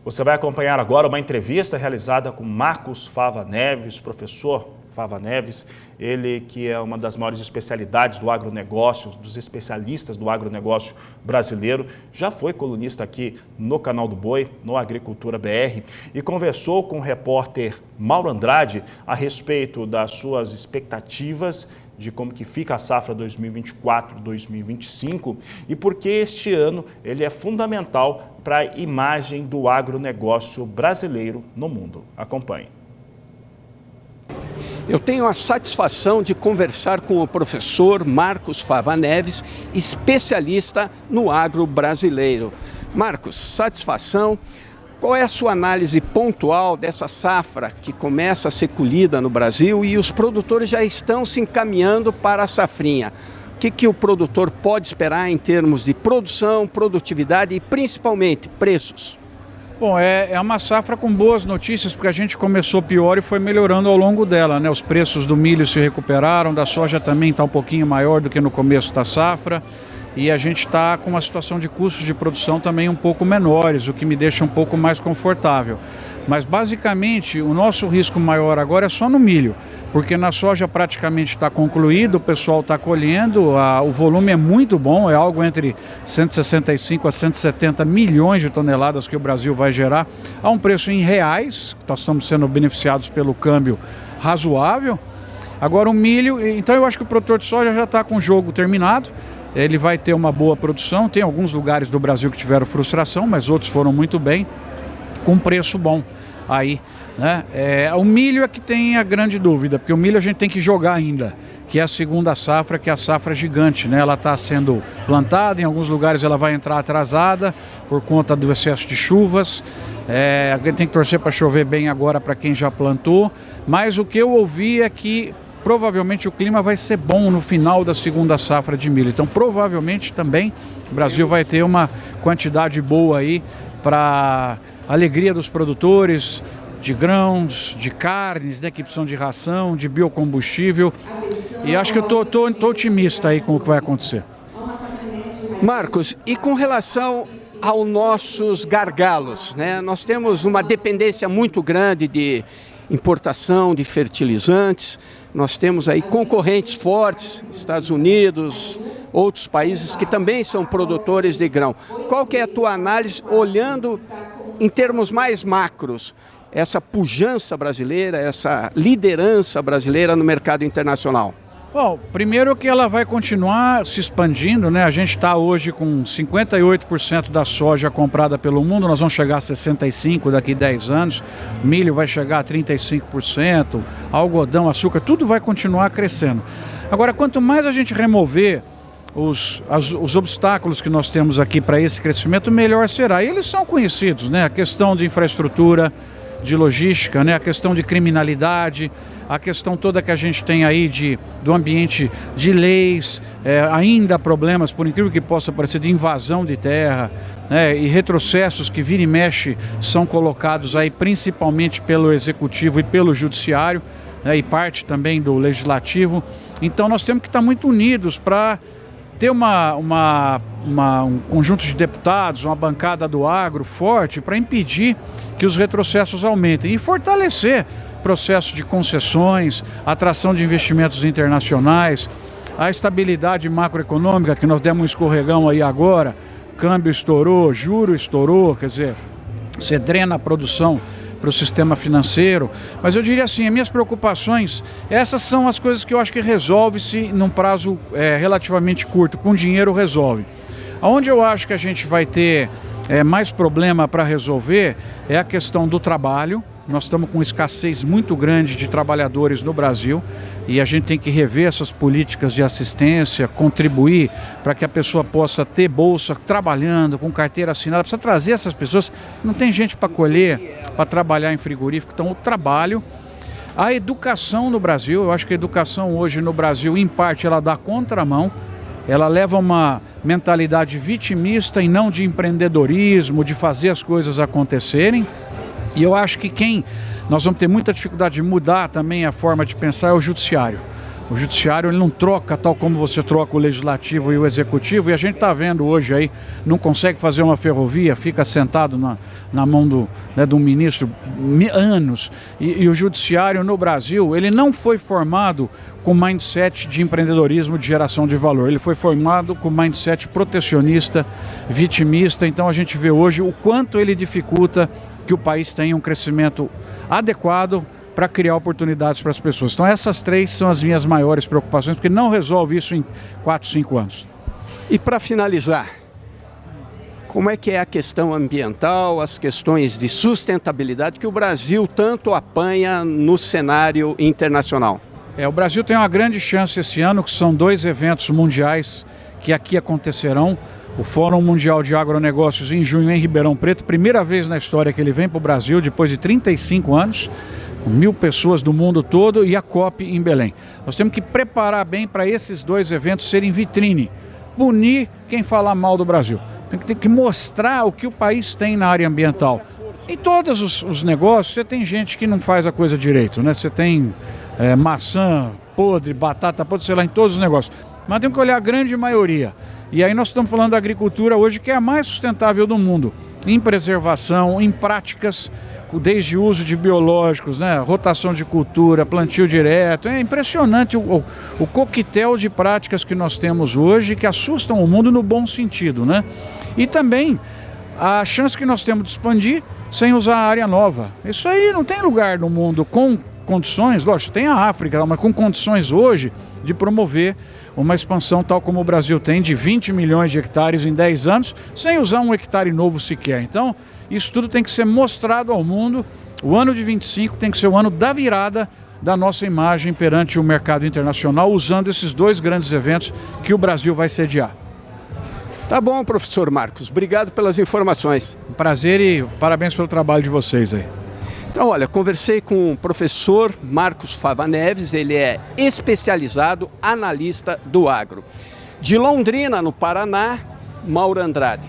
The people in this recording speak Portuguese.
Você vai acompanhar agora uma entrevista realizada com Marcos Fava Neves, professor Fava Neves, ele que é uma das maiores especialidades do agronegócio, dos especialistas do agronegócio brasileiro, já foi colunista aqui no Canal do Boi, no Agricultura BR, e conversou com o repórter Mauro Andrade a respeito das suas expectativas de como que fica a safra 2024-2025 e porque este ano ele é fundamental para a imagem do agronegócio brasileiro no mundo. Acompanhe. Eu tenho a satisfação de conversar com o professor Marcos Fava Neves, especialista no agro brasileiro. Marcos, satisfação. Qual é a sua análise pontual dessa safra que começa a ser colhida no Brasil e os produtores já estão se encaminhando para a safrinha? O que o produtor pode esperar em termos de produção, produtividade e principalmente preços? Bom, é uma safra com boas notícias, porque a gente começou pior e foi melhorando ao longo dela, né? Os preços do milho se recuperaram, da soja também está um pouquinho maior do que no começo da safra. E a gente está com uma situação de custos de produção também um pouco menores, o que me deixa um pouco mais confortável. Mas basicamente o nosso risco maior agora é só no milho, porque na soja praticamente está concluído, o pessoal está colhendo, o volume é muito bom, é algo entre 165 a 170 milhões de toneladas que o Brasil vai gerar, a um preço em reais, nós estamos sendo beneficiados pelo câmbio razoável. Agora o milho, então eu acho que o produtor de soja já está com o jogo terminado. Ele vai ter uma boa produção, tem alguns lugares do Brasil que tiveram frustração, mas outros foram muito bem, com preço bom aí, né? O milho é que tem a grande dúvida, porque o milho a gente tem que jogar ainda, que é a segunda safra, que é a safra gigante, né? Ela está sendo plantada, em alguns lugares ela vai entrar atrasada por conta do excesso de chuvas, a gente tem que torcer para chover bem agora para quem já plantou, mas o que eu ouvi é que provavelmente o clima vai ser bom no final da segunda safra de milho. Então, provavelmente também o Brasil vai ter uma quantidade boa aí para alegria dos produtores de grãos, de carnes, né, que precisam de ração, de biocombustível. E acho que eu tô otimista aí com o que vai acontecer. Marcos, e com relação aos nossos gargalos, né? Nós temos uma dependência muito grande de importação de fertilizantes, nós temos aí concorrentes fortes, Estados Unidos, outros países que também são produtores de grão. Qual que é a tua análise, olhando em termos mais macros, essa pujança brasileira, essa liderança brasileira no mercado internacional? Bom, primeiro que ela vai continuar se expandindo, né? A gente está hoje com 58% da soja comprada pelo mundo, nós vamos chegar a 65% daqui a 10 anos, milho vai chegar a 35%, algodão, açúcar, tudo vai continuar crescendo. Agora, quanto mais a gente remover os obstáculos que nós temos aqui para esse crescimento, melhor será. E eles são conhecidos, né? A questão de infraestrutura, de logística, né? A questão de criminalidade, a questão toda que a gente tem aí do ambiente de leis, ainda problemas, por incrível que possa parecer, de invasão de terra, né? E retrocessos que vira e mexe são colocados aí principalmente pelo Executivo e pelo Judiciário, né? E parte também do Legislativo. Então nós temos que estar muito unidos para ter um conjunto de deputados, uma bancada do agro forte para impedir que os retrocessos aumentem e fortalecer processo de concessões, atração de investimentos internacionais, a estabilidade macroeconômica, que nós demos um escorregão aí agora, câmbio estourou, juro estourou, quer dizer, você drena a produção para o sistema financeiro. Mas eu diria assim, as minhas preocupações, essas são as coisas que eu acho que resolve-se num prazo relativamente curto, com dinheiro resolve. Onde eu acho que a gente vai ter mais problema para resolver é a questão do trabalho. Nós estamos com escassez muito grande de trabalhadores no Brasil e a gente tem que rever essas políticas de assistência, contribuir para que a pessoa possa ter bolsa trabalhando, com carteira assinada, precisa trazer essas pessoas. Não tem gente para colher, para trabalhar em frigorífico, então o trabalho. A educação no Brasil, eu acho que a educação hoje no Brasil, em parte, ela dá contramão, ela leva uma mentalidade vitimista e não de empreendedorismo, de fazer as coisas acontecerem. E eu acho que nós vamos ter muita dificuldade de mudar também a forma de pensar é o judiciário. O judiciário ele não troca tal como você troca o legislativo e o executivo, e a gente está vendo hoje aí, não consegue fazer uma ferrovia, fica sentado na mão do ministro anos. E o judiciário no Brasil, ele não foi formado com mindset de empreendedorismo, de geração de valor. Ele foi formado com mindset protecionista, vitimista. Então a gente vê hoje o quanto ele dificulta que o país tenha um crescimento adequado para criar oportunidades para as pessoas. Então essas três são as minhas maiores preocupações, porque não resolve isso em 4, 5 anos. E para finalizar, como é que é a questão ambiental, as questões de sustentabilidade que o Brasil tanto apanha no cenário internacional? O Brasil tem uma grande chance esse ano, que são 2 eventos mundiais que aqui acontecerão. O Fórum Mundial de Agronegócios em junho em Ribeirão Preto, primeira vez na história que ele vem para o Brasil, depois de 35 anos, com 1.000 pessoas do mundo todo, e a COP em Belém. Nós temos que preparar bem para esses 2 eventos serem vitrine, punir quem falar mal do Brasil. Tem que mostrar o que o país tem na área ambiental. Em todos os negócios, você tem gente que não faz a coisa direito, né? Você tem maçã podre, batata podre, sei lá, em todos os negócios. Mas tem que olhar a grande maioria. E aí nós estamos falando da agricultura hoje, que é a mais sustentável do mundo, em preservação, em práticas, desde o uso de biológicos, né? Rotação de cultura, plantio direto. É impressionante o coquetel de práticas que nós temos hoje, que assustam o mundo no bom sentido, né? E também a chance que nós temos de expandir sem usar a área nova. Isso aí não tem lugar no mundo com condições, lógico, tem a África, mas com condições hoje de promover uma expansão tal como o Brasil tem, de 20 milhões de hectares em 10 anos, sem usar um hectare novo sequer. Então, isso tudo tem que ser mostrado ao mundo. O ano de 25 tem que ser o ano da virada da nossa imagem perante o mercado internacional, usando esses 2 grandes eventos que o Brasil vai sediar. Tá bom, professor Marcos. Obrigado pelas informações. Um prazer e parabéns pelo trabalho de vocês aí. Então, olha, conversei com o professor Marcos Fava Neves, ele é especializado analista do agro. De Londrina, no Paraná, Mauro Andrade.